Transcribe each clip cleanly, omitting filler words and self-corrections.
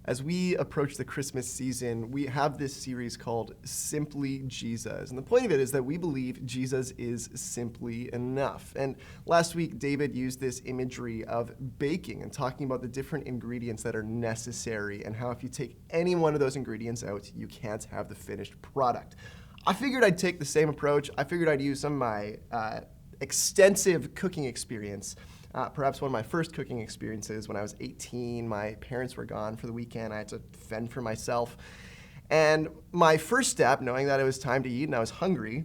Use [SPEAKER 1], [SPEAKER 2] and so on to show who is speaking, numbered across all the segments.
[SPEAKER 1] As we approach the Christmas season, we have this series called Simply Jesus. And the point of it is that we believe Jesus is simply enough. And last week, David used this imagery of baking and talking about the different ingredients that are necessary and how if you take any one of those ingredients out, you can't have the finished product. I figured I'd take the same approach. I figured I'd use some of my extensive cooking experience. Perhaps one of my first cooking experiences when I was 18. My parents were gone for the weekend. I had to fend for myself. And my first step, knowing that it was time to eat and I was hungry,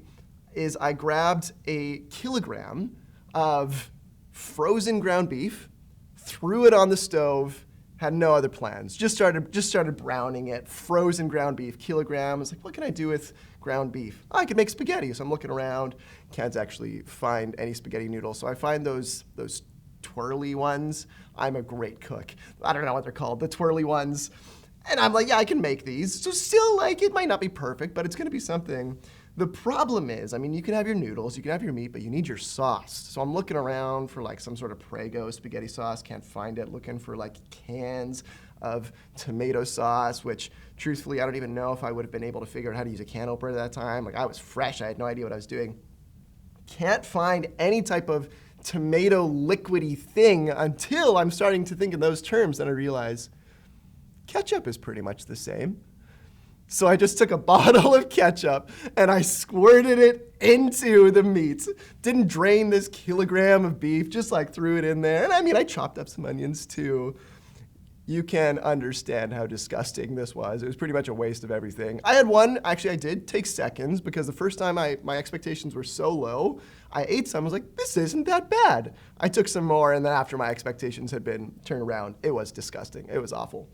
[SPEAKER 1] is I grabbed a kilogram of frozen ground beef, threw it on the stove, had no other plans. Just started browning it. Frozen ground beef, kilogram. I was like, what can I do with ground beef? Oh, I could make spaghetti. So I'm looking around. Can't actually find any spaghetti noodles. So I find those twirly ones. I'm a great cook. I don't know what they're called, the twirly ones. And I'm like, yeah, I can make these. So still, like, it might not be perfect, but it's going to be something. The problem is, I mean, you can have your noodles, you can have your meat, but you need your sauce. So I'm looking around for like some sort of Prego spaghetti sauce, can't find it. Looking for like cans of tomato sauce, which truthfully, I don't even know if I would have been able to figure out how to use a can opener at that time. Like, I was fresh, I had no idea what I was doing. Can't find any type of tomato liquidy thing until I'm starting to think in those terms, and I realize ketchup is pretty much the same. So I just took a bottle of ketchup and I squirted it into the meat. Didn't drain this kilogram of beef, just like threw it in there. And I mean, I chopped up some onions too. You can understand how disgusting this was. It was pretty much a waste of everything. I did take seconds because the first time my expectations were so low, I ate some, I was like, this isn't that bad. I took some more, and then after my expectations had been turned around, it was disgusting. It was awful.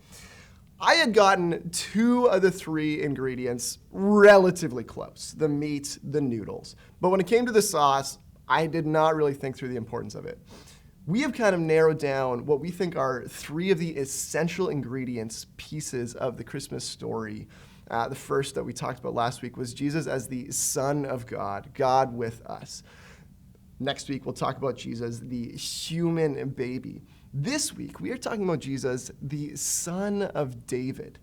[SPEAKER 1] I had gotten 2 of the 3 ingredients relatively close, the meat, the noodles. But when it came to the sauce, I did not really think through the importance of it. We have kind of narrowed down what we think are 3 of the essential ingredients, pieces of the Christmas story. The first that we talked about last week was Jesus as the Son of God, God with us. Next week, we'll talk about Jesus, the human baby. This week, we are talking about Jesus, the Son of David.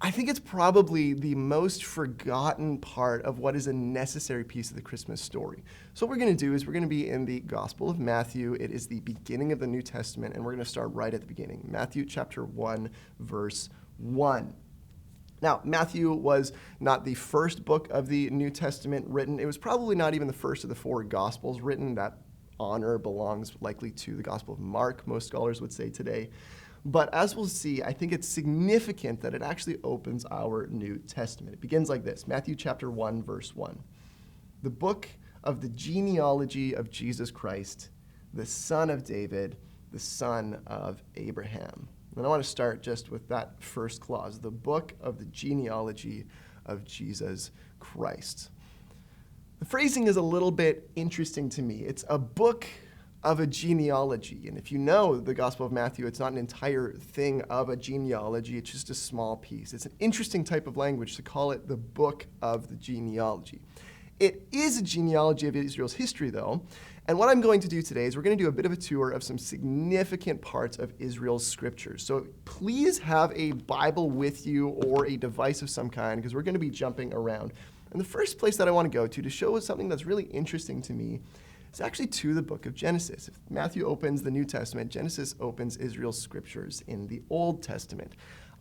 [SPEAKER 1] I think it's probably the most forgotten part of what is a necessary piece of the Christmas story. So what we're going to do is we're going to be in the Gospel of Matthew. It is the beginning of the New Testament, and we're going to start right at the beginning. Matthew chapter 1, verse 1. Now, Matthew was not the first book of the New Testament written. It was probably not even the first of the 4 Gospels written. That honor belongs likely to the Gospel of Mark, most scholars would say today. But as we'll see, I think it's significant that it actually opens our New Testament. It begins like this, Matthew chapter 1, verse 1. The book of the genealogy of Jesus Christ, the son of David, the son of Abraham. And I want to start just with that first clause, the book of the genealogy of Jesus Christ. The phrasing is a little bit interesting to me. It's a book of a genealogy. And if you know the Gospel of Matthew, it's not an entire thing of a genealogy, it's just a small piece. It's an interesting type of language to call it the book of the genealogy. It is a genealogy of Israel's history, though. And what I'm going to do today is we're going to do a bit of a tour of some significant parts of Israel's scriptures. So please have a Bible with you or a device of some kind, because we're going to be jumping around. And the first place that I want to go to show us something that's really interesting to me is actually to the book of Genesis. If Matthew opens the New Testament, Genesis opens Israel's scriptures in the Old Testament.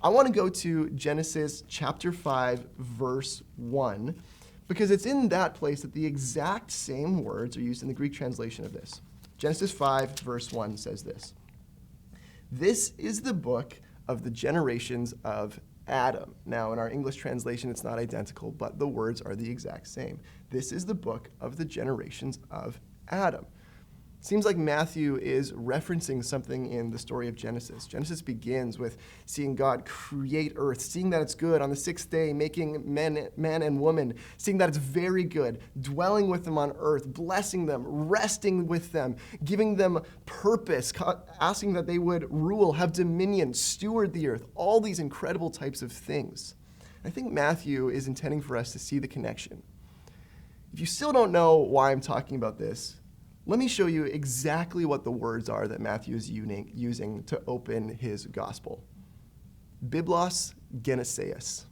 [SPEAKER 1] I want to go to Genesis chapter 5, verse 1, because it's in that place that the exact same words are used in the Greek translation of this. Genesis 5, verse 1 says this. This is the book of the generations of Adam. Now, in our English translation, it's not identical, but the words are the exact same. This is the book of the generations of Adam. Seems like Matthew is referencing something in the story of Genesis. Genesis begins with seeing God create earth, seeing that it's good on the 6th day, making man and woman, seeing that it's very good, dwelling with them on earth, blessing them, resting with them, giving them purpose, asking that they would rule, have dominion, steward the earth, all these incredible types of things. I think Matthew is intending for us to see the connection. If you still don't know why I'm talking about this, let me show you exactly what the words are that Matthew is using to open his gospel. Biblos Geneseus,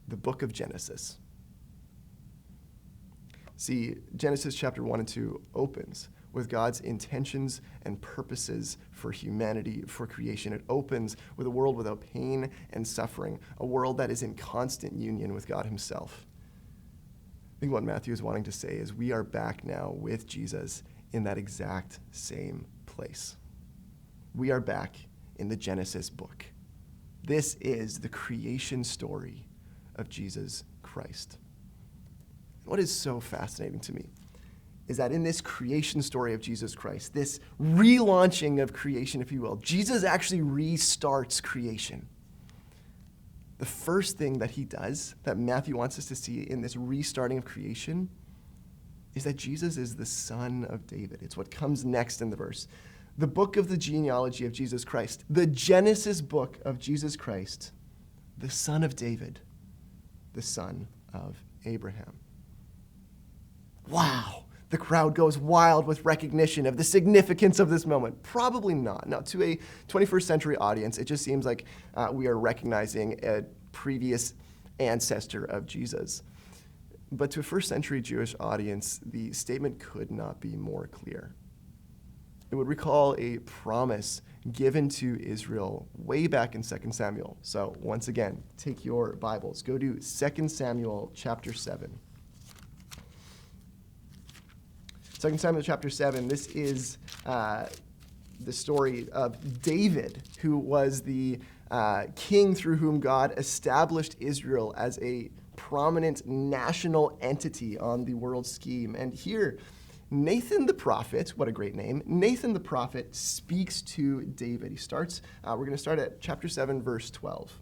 [SPEAKER 1] the book of Genesis. See, Genesis chapter 1 and 2 opens with God's intentions and purposes for humanity, for creation. It opens with a world without pain and suffering, a world that is in constant union with God himself. I think what Matthew is wanting to say is we are back now with Jesus in that exact same place. We are back in the Genesis book. This is the creation story of Jesus Christ. What is so fascinating to me is that in this creation story of Jesus Christ, this relaunching of creation, if you will, Jesus actually restarts creation. The first thing that he does, that Matthew wants us to see in this restarting of creation, is that Jesus is the Son of David. It's what comes next in the verse. The book of the genealogy of Jesus Christ, the Genesis book of Jesus Christ, the Son of David, the son of Abraham. Wow. The crowd goes wild with recognition of the significance of this moment. Probably not. Now, to a 21st century audience, it just seems like we are recognizing a previous ancestor of Jesus. But to a first century Jewish audience, the statement could not be more clear. It would recall a promise given to Israel way back in 2 Samuel. So once again, take your Bibles. Go to 2 Samuel chapter 7. 2 Samuel chapter 7, this is the story of David, who was the king through whom God established Israel as a prominent national entity on the world scheme. And here, Nathan the prophet, what a great name, Nathan the prophet speaks to David. He starts, we're going to start at chapter 7, verse 12.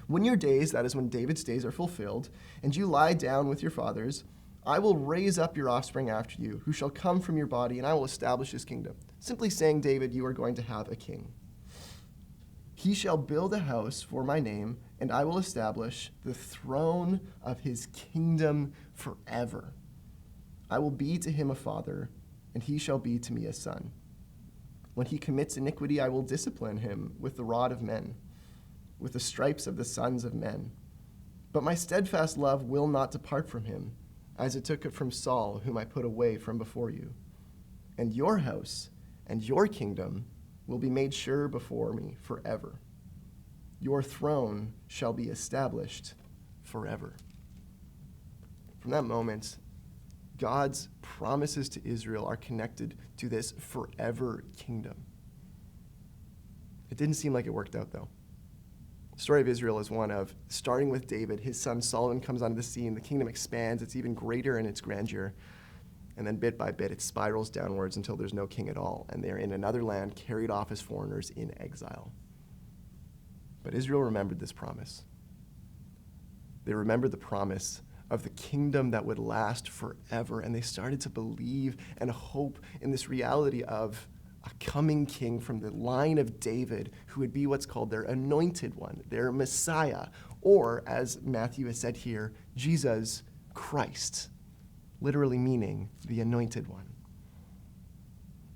[SPEAKER 1] When your days, that is when David's days are fulfilled, and you lie down with your fathers, I will raise up your offspring after you, who shall come from your body, and I will establish his kingdom. Simply saying, David, you are going to have a king. He shall build a house for my name, and I will establish the throne of his kingdom forever. I will be to him a father, and he shall be to me a son. When he commits iniquity, I will discipline him with the rod of men, with the stripes of the sons of men. But my steadfast love will not depart from him, as it took it from Saul, whom I put away from before you. And your house and your kingdom will be made sure before me forever. Your throne shall be established forever. From that moment, God's promises to Israel are connected to this forever kingdom. It didn't seem like it worked out, though. The story of Israel is one of starting with David. His son Solomon comes onto the scene. The kingdom expands. It's even greater in its grandeur. And then bit by bit, it spirals downwards until there's no king at all. And they're in another land, carried off as foreigners in exile. But Israel remembered this promise. They remembered the promise of the kingdom that would last forever. And they started to believe and hope in this reality of a coming king from the line of David who would be what's called their anointed one, their Messiah, or as Matthew has said here, Jesus Christ, literally meaning the anointed one.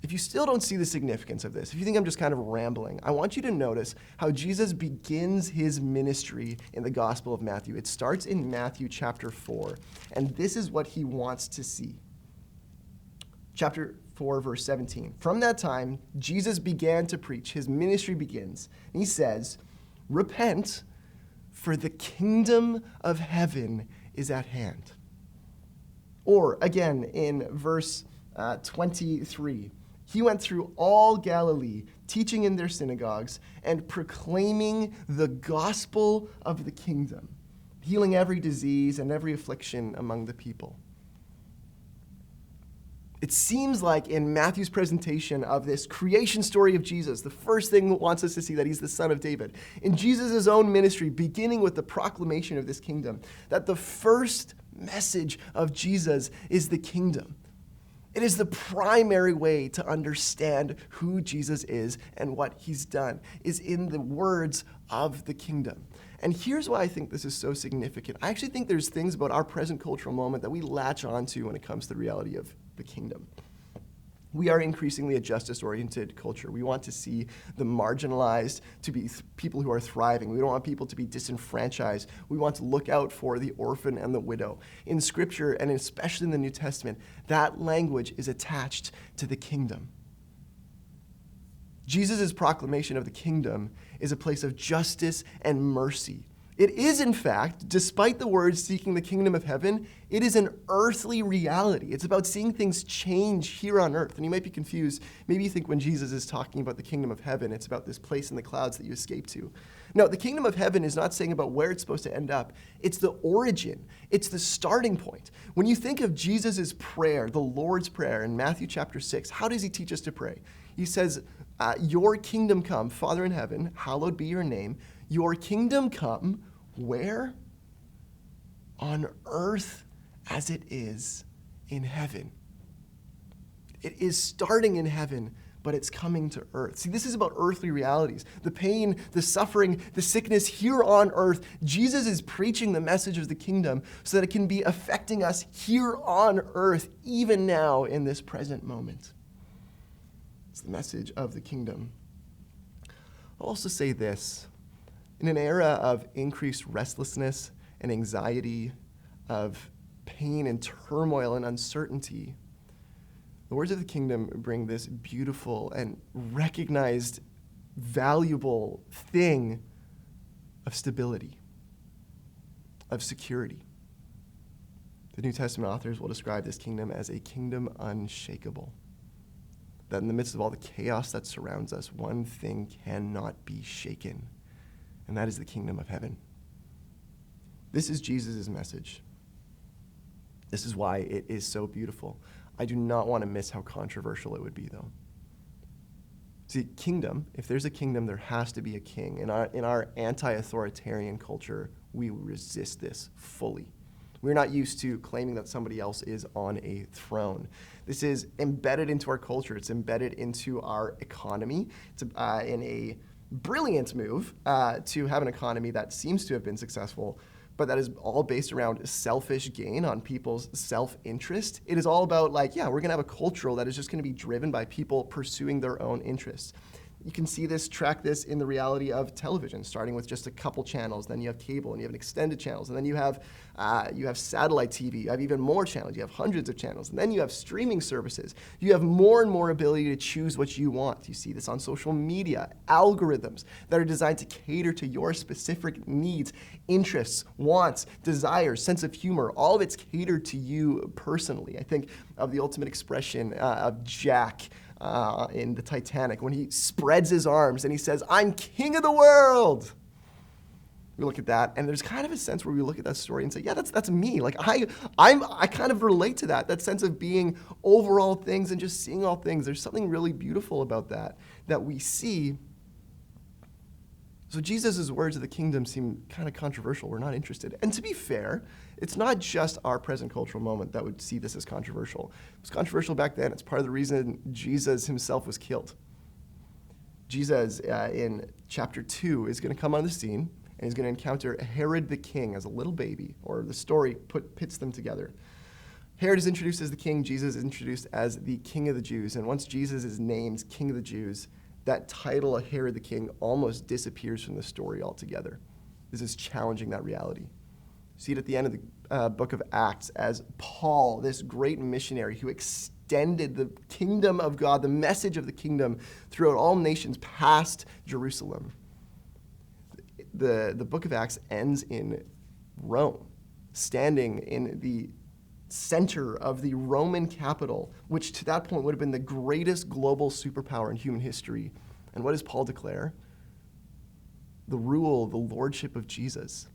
[SPEAKER 1] If you still don't see the significance of this, if you think I'm just kind of rambling, I want you to notice how Jesus begins his ministry in the Gospel of Matthew. It starts in Matthew chapter 4, and this is what he wants to see. Chapter 4, verse 17. From that time, Jesus began to preach. His ministry begins. And he says, repent, for the kingdom of heaven is at hand. Or again, in verse 23, he went through all Galilee, teaching in their synagogues and proclaiming the gospel of the kingdom, healing every disease and every affliction among the people. It seems like in Matthew's presentation of this creation story of Jesus, the first thing it wants us to see that he's the son of David. In Jesus' own ministry, beginning with the proclamation of this kingdom, that the first message of Jesus is the kingdom. It is the primary way to understand who Jesus is and what he's done, is in the words of the kingdom. And here's why I think this is so significant. I actually think there's things about our present cultural moment that we latch onto when it comes to the reality of the kingdom. We are increasingly a justice-oriented culture. We want to see the marginalized to be people who are thriving. We don't want people to be disenfranchised. We want to look out for the orphan and the widow. In Scripture, and especially in the New Testament, that language is attached to the kingdom. Jesus' proclamation of the kingdom is a place of justice and mercy. It is, in fact, despite the words seeking the kingdom of heaven, it is an earthly reality. It's about seeing things change here on earth. And you might be confused. Maybe you think when Jesus is talking about the kingdom of heaven, it's about this place in the clouds that you escape to. No, the kingdom of heaven is not saying about where it's supposed to end up. It's the origin. It's the starting point. When you think of Jesus' prayer, the Lord's Prayer in Matthew chapter 6, how does he teach us to pray? He says, your kingdom come, Father in heaven, hallowed be your name. Your kingdom come, where? On earth as it is in heaven. It is starting in heaven, but it's coming to earth. See, this is about earthly realities. The pain, the suffering, the sickness here on earth. Jesus is preaching the message of the kingdom so that it can be affecting us here on earth, even now in this present moment. It's the message of the kingdom. I'll also say this. In an era of increased restlessness and anxiety, of pain and turmoil and uncertainty, the words of the kingdom bring this beautiful and recognized, valuable thing of stability, of security. The New Testament authors will describe this kingdom as a kingdom unshakable. That in the midst of all the chaos that surrounds us, one thing cannot be shaken, and that is the kingdom of heaven. This is Jesus' message. This is why it is so beautiful. I do not want to miss how controversial it would be, though. See, kingdom, if there's a kingdom, there has to be a king. In our anti-authoritarian culture, we resist this fully. We're not used to claiming that somebody else is on a throne. This is embedded into our culture. It's embedded into our economy. It's in a brilliant move to have an economy that seems to have been successful, but that is all based around selfish gain on people's self-interest. It is all about we're going to have a cultural that is just going to be driven by people pursuing their own interests. You can see this, track this in the reality of television, starting with just a couple channels. Then you have cable, and you have extended channels, and then you have satellite TV. You have even more channels. You have hundreds of channels, and then you have streaming services. You have more and more ability to choose what you want. You see this on social media, algorithms that are designed to cater to your specific needs, interests, wants, desires, sense of humor. All of it's catered to you personally. I think of the ultimate expression of Jack in the Titanic, when he spreads his arms and he says, "I'm king of the world." We look at that, and there's kind of a sense where we look at that story and say, yeah, that's me. I kind of relate to that sense of being over all things and just seeing all things. There's something really beautiful about that we see. So Jesus' words of the kingdom seem kind of controversial. We're not interested. And to be fair, it's not just our present cultural moment that would see this as controversial. It was controversial back then. It's part of the reason Jesus himself was killed. Jesus, in chapter 2, is going to come on the scene, and he's going to encounter Herod the king as a little baby, or the story pits them together. Herod is introduced as the king. Jesus is introduced as the king of the Jews. And once Jesus is named king of the Jews, that title of Herod the king almost disappears from the story altogether. This is challenging that reality. See it at the end of the book of Acts as Paul, this great missionary who extended the kingdom of God, the message of the kingdom, throughout all nations past Jerusalem. The book of Acts ends in Rome, standing in the center of the Roman capital, which to that point would have been the greatest global superpower in human history. And what does Paul declare? The rule, the lordship of Jesus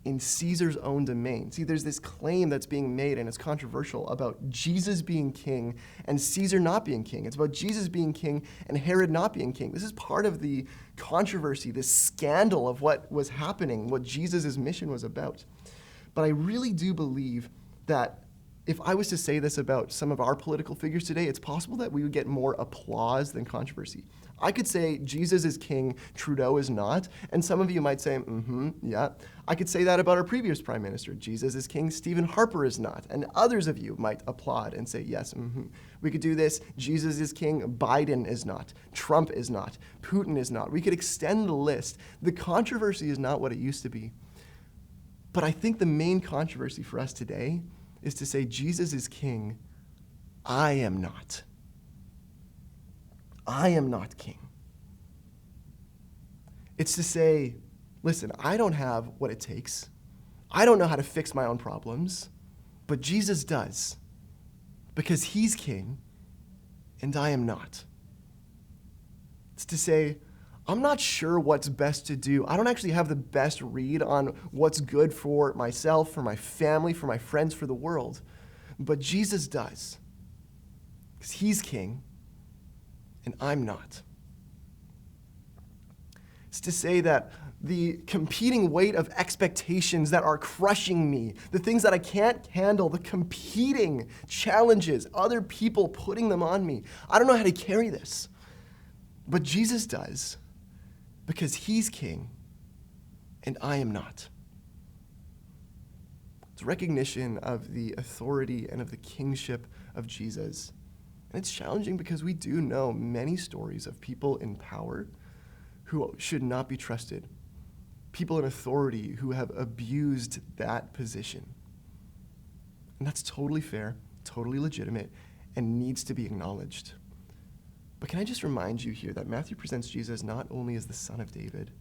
[SPEAKER 1] in Caesar's own domain. See, there's this claim that's being made, and it's controversial, about Jesus being king and Caesar not being king. It's about Jesus being king and Herod not being king. This is part of the controversy, this scandal of what was happening, what Jesus' mission was about. But I really do believe that if I was to say this about some of our political figures today, it's possible that we would get more applause than controversy. I could say Jesus is king, Trudeau is not, and some of you might say, yeah. I could say that about our previous prime minister. Jesus is king, Stephen Harper is not, and others of you might applaud and say, yes, We could do this, Jesus is king, Biden is not, Trump is not, Putin is not. We could extend the list. The controversy is not what it used to be. But I think the main controversy for us today is to say Jesus is king, I am not. I am not king. It's to say, listen, I don't have what it takes. I don't know how to fix my own problems, but Jesus does, because he's king and I am not. It's to say, I'm not sure what's best to do. I don't actually have the best read on what's good for myself, for my family, for my friends, for the world, but Jesus does, because he's king and I'm not. It's to say that the competing weight of expectations that are crushing me, the things that I can't handle, the competing challenges, other people putting them on me, I don't know how to carry this. But Jesus does, because he's king and I am not. It's recognition of the authority and of the kingship of Jesus. And it's challenging because we do know many stories of people in power who should not be trusted, people in authority who have abused that position. And that's totally fair, totally legitimate, and needs to be acknowledged. But can I just remind you here that Matthew presents Jesus not only as the son of David,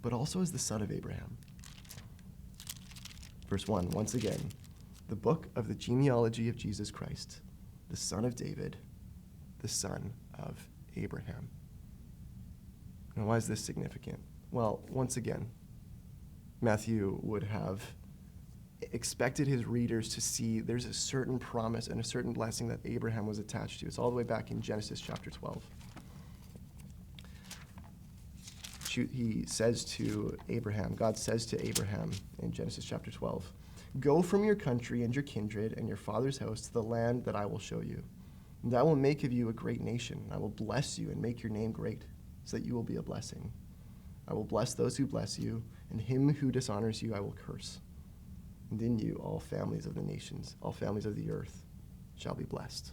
[SPEAKER 1] but also as the son of Abraham. Verse 1, once again, the book of the genealogy of Jesus Christ, the son of David, the son of Abraham. And why is this significant? Well, once again, Matthew would have expected his readers to see there's a certain promise and a certain blessing that Abraham was attached to. It's all the way back in Genesis chapter 12. He says to Abraham, God says to Abraham in Genesis chapter 12, go from your country and your kindred and your father's house to the land that I will show you. And I will make of you a great nation. I will bless you and make your name great, so that you will be a blessing. I will bless those who bless you, and him who dishonors you I will curse. And in you all families of the nations, all families of the earth shall be blessed.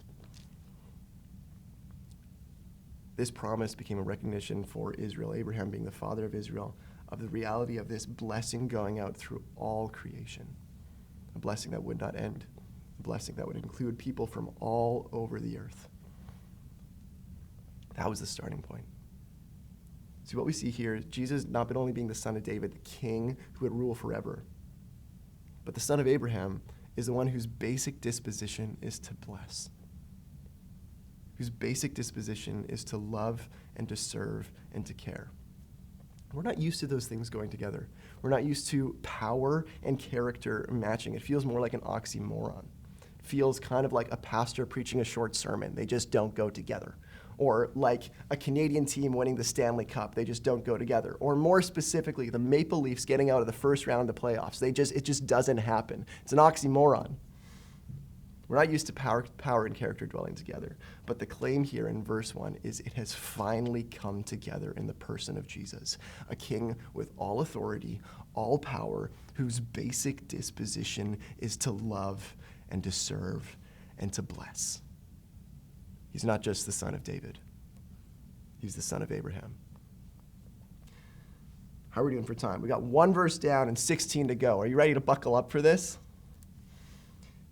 [SPEAKER 1] This promise became a recognition for Israel, Abraham being the father of Israel, of the reality of this blessing going out through all creation. A blessing that would not end, a blessing that would include people from all over the earth. That was the starting point. See, what we see here is Jesus not only being the son of David, the king who would rule forever, but the son of Abraham is the one whose basic disposition is to bless, whose basic disposition is to love and to serve and to care. We're not used to those things going together. We're not used to power and character matching. It feels more like an oxymoron. It feels kind of like a pastor preaching a short sermon. They just don't go together. Or like a Canadian team winning the Stanley Cup. They just don't go together. Or more specifically, the Maple Leafs getting out of the first round of the playoffs. It just doesn't happen. It's an oxymoron. We're not used to power and character dwelling together. But the claim here in verse 1 is it has finally come together in the person of Jesus, a king with all authority, all power, whose basic disposition is to love and to serve and to bless. He's not just the son of David. He's the son of Abraham. How are we doing for time? We got one verse down and 16 to go. Are you ready to buckle up for this?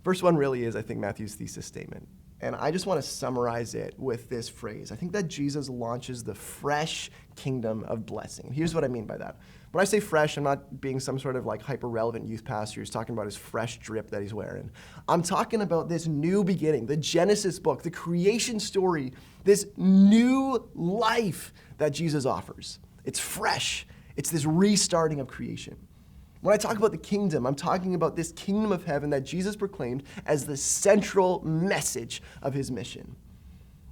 [SPEAKER 1] Verse 1 really is, I think, Matthew's thesis statement. And I just want to summarize it with this phrase. I think that Jesus launches the fresh kingdom of blessing. And here's what I mean by that. When I say fresh, I'm not being some sort of like hyper-relevant youth pastor who's talking about his fresh drip that he's wearing. I'm talking about this new beginning, the Genesis book, the creation story, this new life that Jesus offers. It's fresh. It's this restarting of creation. When I talk about the kingdom, I'm talking about this kingdom of heaven that Jesus proclaimed as the central message of his mission.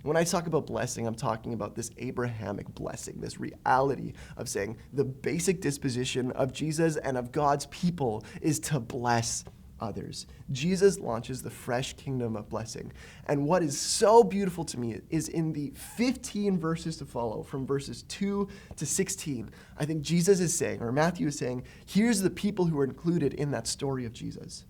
[SPEAKER 1] When I talk about blessing, I'm talking about this Abrahamic blessing, this reality of saying the basic disposition of Jesus and of God's people is to bless others. Jesus launches the fresh kingdom of blessing. And what is so beautiful to me is in the 15 verses to follow, from verses 2 to 16, I think Jesus is saying, or Matthew is saying, here's the people who are included in that story of Jesus.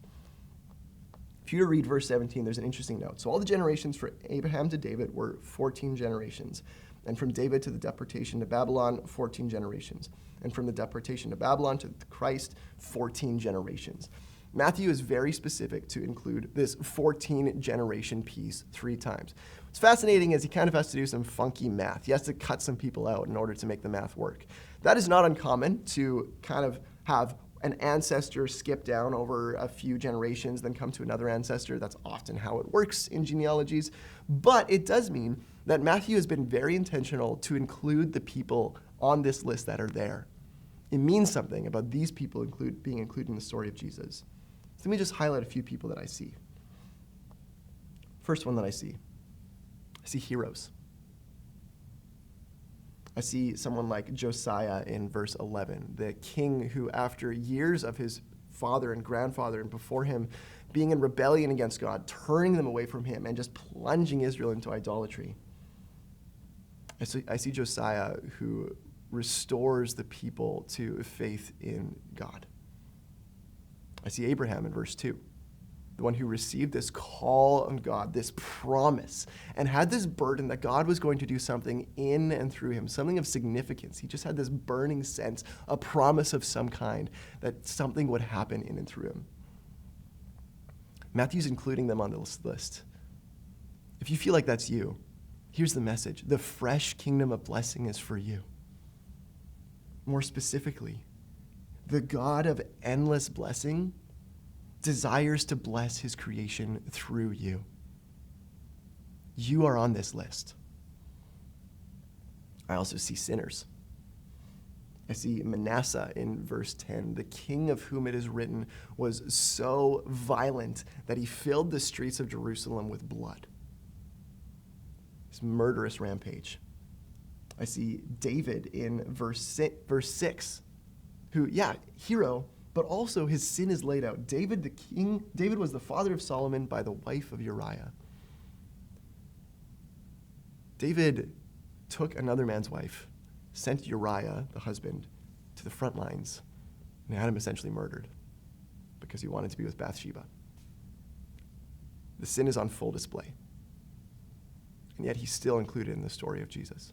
[SPEAKER 1] If you read verse 17, there's an interesting note. So all the generations from Abraham to David were 14 generations. And from David to the deportation to Babylon, 14 generations. And from the deportation to Babylon to Christ, 14 generations. Matthew is very specific to include this 14 generation piece 3 times. What's fascinating is he kind of has to do some funky math. He has to cut some people out in order to make the math work. That is not uncommon, to kind of have an ancestor skip down over a few generations, then come to another ancestor. That's often how it works in genealogies. But it does mean that Matthew has been very intentional to include the people on this list that are there. It means something about these people being included in the story of Jesus. So let me just highlight a few people that I see. First one that I see heroes. I see someone like Josiah in verse 11, the king who, after years of his father and grandfather and before him being in rebellion against God, turning them away from him and just plunging Israel into idolatry. I see Josiah who restores the people to faith in God. I see Abraham in verse 2, the one who received this call of God, this promise, and had this burden that God was going to do something in and through him, something of significance. He just had this burning sense, a promise of some kind, that something would happen in and through him. Matthew's including them on this list. If you feel like that's you, here's the message. The fresh kingdom of blessing is for you. More specifically, the God of endless blessing desires to bless his creation through you. You are on this list. I also see sinners. I see Manasseh in verse 10, the king of whom it is written was so violent that he filled the streets of Jerusalem with blood. His murderous rampage. I see David in verse 6, who, hero, but also his sin is laid out. David the king, David was the father of Solomon by the wife of Uriah. David took another man's wife, sent Uriah, the husband, to the front lines, and had him essentially murdered because he wanted to be with Bathsheba. The sin is on full display. And yet he's still included in the story of Jesus.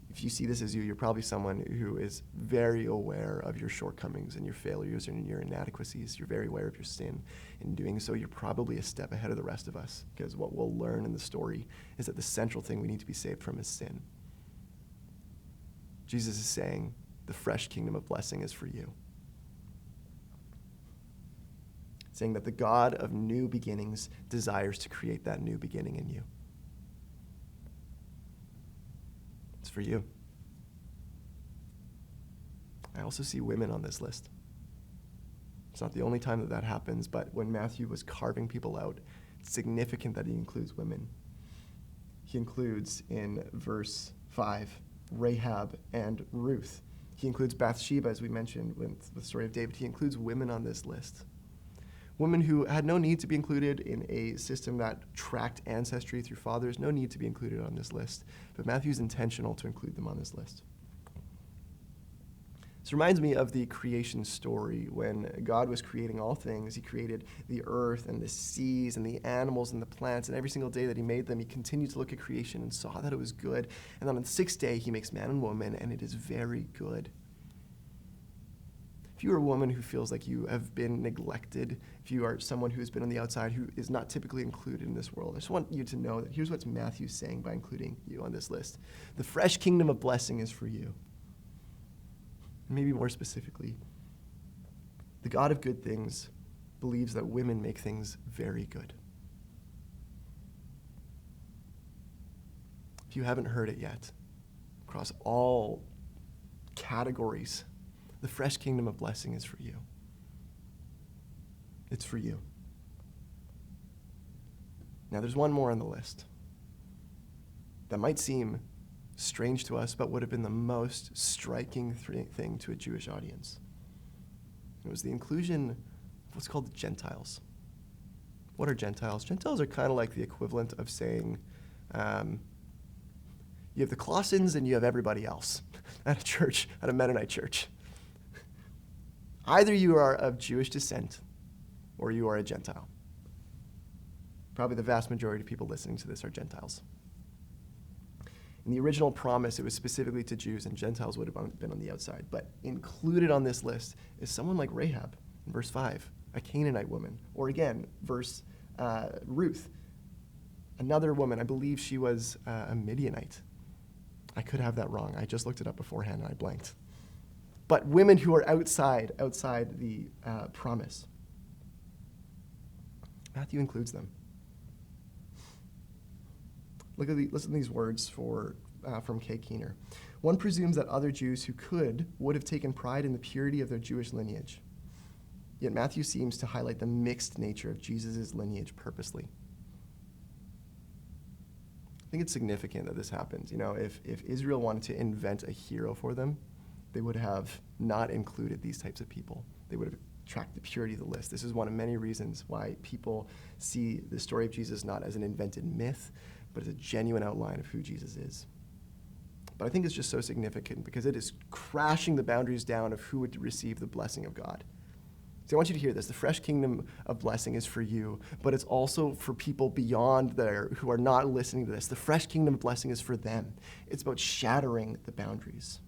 [SPEAKER 1] If you see this as you, you're probably someone who is very aware of your shortcomings and your failures and your inadequacies. You're very aware of your sin. In doing so, you're probably a step ahead of the rest of us, because what we'll learn in the story is that the central thing we need to be saved from is sin. Jesus is saying the fresh kingdom of blessing is for you. Saying that the God of new beginnings desires to create that new beginning in you. It's for you. I also see women on this list. It's not the only time that happens, but when Matthew was carving people out, it's significant that he includes women. He includes in verse 5, Rahab and Ruth. He includes Bathsheba, as we mentioned with the story of David. He includes women on this list. Women who had no need to be included in a system that tracked ancestry through fathers, no need to be included on this list. But Matthew's intentional to include them on this list. This reminds me of the creation story. When God was creating all things, he created the earth and the seas and the animals and the plants, and every single day that he made them, he continued to look at creation and saw that it was good. And then on the 6th day, he makes man and woman, and it is very good. If you are a woman who feels like you have been neglected, if you are someone who has been on the outside who is not typically included in this world, I just want you to know that here's what Matthew's saying by including you on this list. The fresh kingdom of blessing is for you. Maybe more specifically, the God of good things believes that women make things very good. If you haven't heard it yet, across all categories, the fresh kingdom of blessing is for you. It's for you. Now, there's one more on the list that might seem strange to us, but would have been the most striking thing to a Jewish audience. It was the inclusion of what's called the Gentiles. What are Gentiles? Gentiles are kind of like the equivalent of saying you have the Colossians and you have everybody else at a church, at a Mennonite church. Either you are of Jewish descent or you are a Gentile. Probably the vast majority of people listening to this are Gentiles. In the original promise, it was specifically to Jews, and Gentiles would have been on the outside. But included on this list is someone like Rahab in verse 5, a Canaanite woman. Or again, Ruth, another woman. I believe she was a Midianite. I could have that wrong. I just looked it up beforehand and I blanked. But women who are outside the promise. Matthew includes them. Listen to these words from Kay Keener. One presumes that other Jews who would have taken pride in the purity of their Jewish lineage. Yet Matthew seems to highlight the mixed nature of Jesus' lineage purposely. I think it's significant that this happens. You know, if Israel wanted to invent a hero for them, they would have not included these types of people. They would have tracked the purity of the list. This is one of many reasons why people see the story of Jesus not as an invented myth, but as a genuine outline of who Jesus is. But I think it's just so significant because it is crashing the boundaries down of who would receive the blessing of God. So I want you to hear this. The fresh kingdom of blessing is for you, but it's also for people beyond there who are not listening to this. The fresh kingdom of blessing is for them. It's about shattering the boundaries.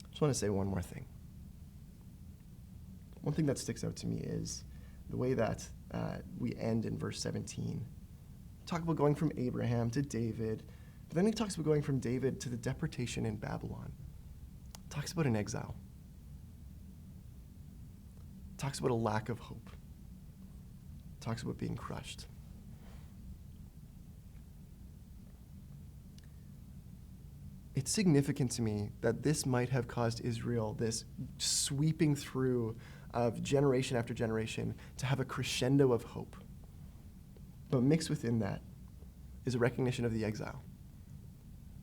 [SPEAKER 1] I just want to say one more thing. One thing that sticks out to me is the way that we end in verse 17. Talk about going from Abraham to David, but then he talks about going from David to the deportation in Babylon. Talks about an exile. Talks about a lack of hope. Talks about being crushed. It's significant to me that this might have caused Israel, this sweeping through of generation after generation, to have a crescendo of hope. But mixed within that is a recognition of the exile.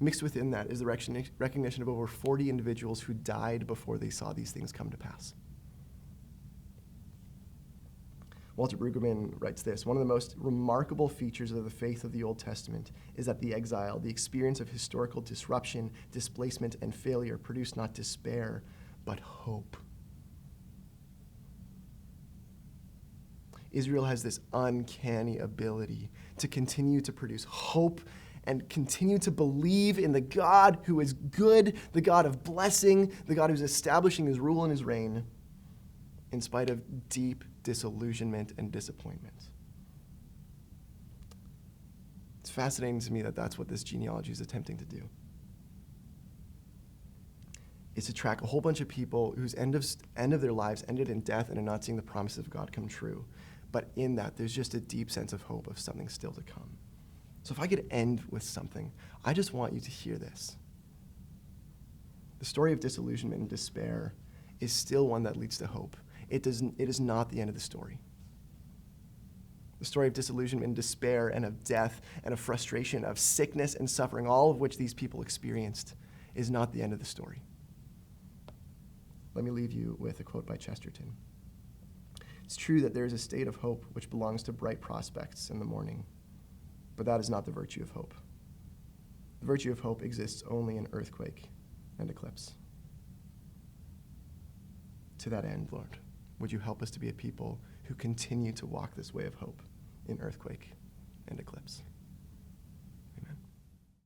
[SPEAKER 1] Mixed within that is the recognition of over 40 individuals who died before they saw these things come to pass. Walter Brueggemann writes this: one of the most remarkable features of the faith of the Old Testament is that the exile, the experience of historical disruption, displacement, and failure, produced not despair, but hope. Israel has this uncanny ability to continue to produce hope and continue to believe in the God who is good, the God of blessing, the God who's establishing his rule and his reign, in spite of deep disillusionment and disappointment. It's fascinating to me that that's what this genealogy is attempting to do. Is to track a whole bunch of people whose end of their lives ended in death and in not seeing the promises of God come true. But in that, there's just a deep sense of hope of something still to come. So if I could end with something, I just want you to hear this. The story of disillusionment and despair is still one that leads to hope. It is not the end of the story. The story of disillusionment and despair and of death and of frustration, of sickness and suffering, all of which these people experienced, is not the end of the story. Let me leave you with a quote by Chesterton. It's true that there is a state of hope which belongs to bright prospects in the morning, but that is not the virtue of hope. The virtue of hope exists only in earthquake and eclipse. To that end, Lord, would you help us to be a people who continue to walk this way of hope in earthquake and eclipse?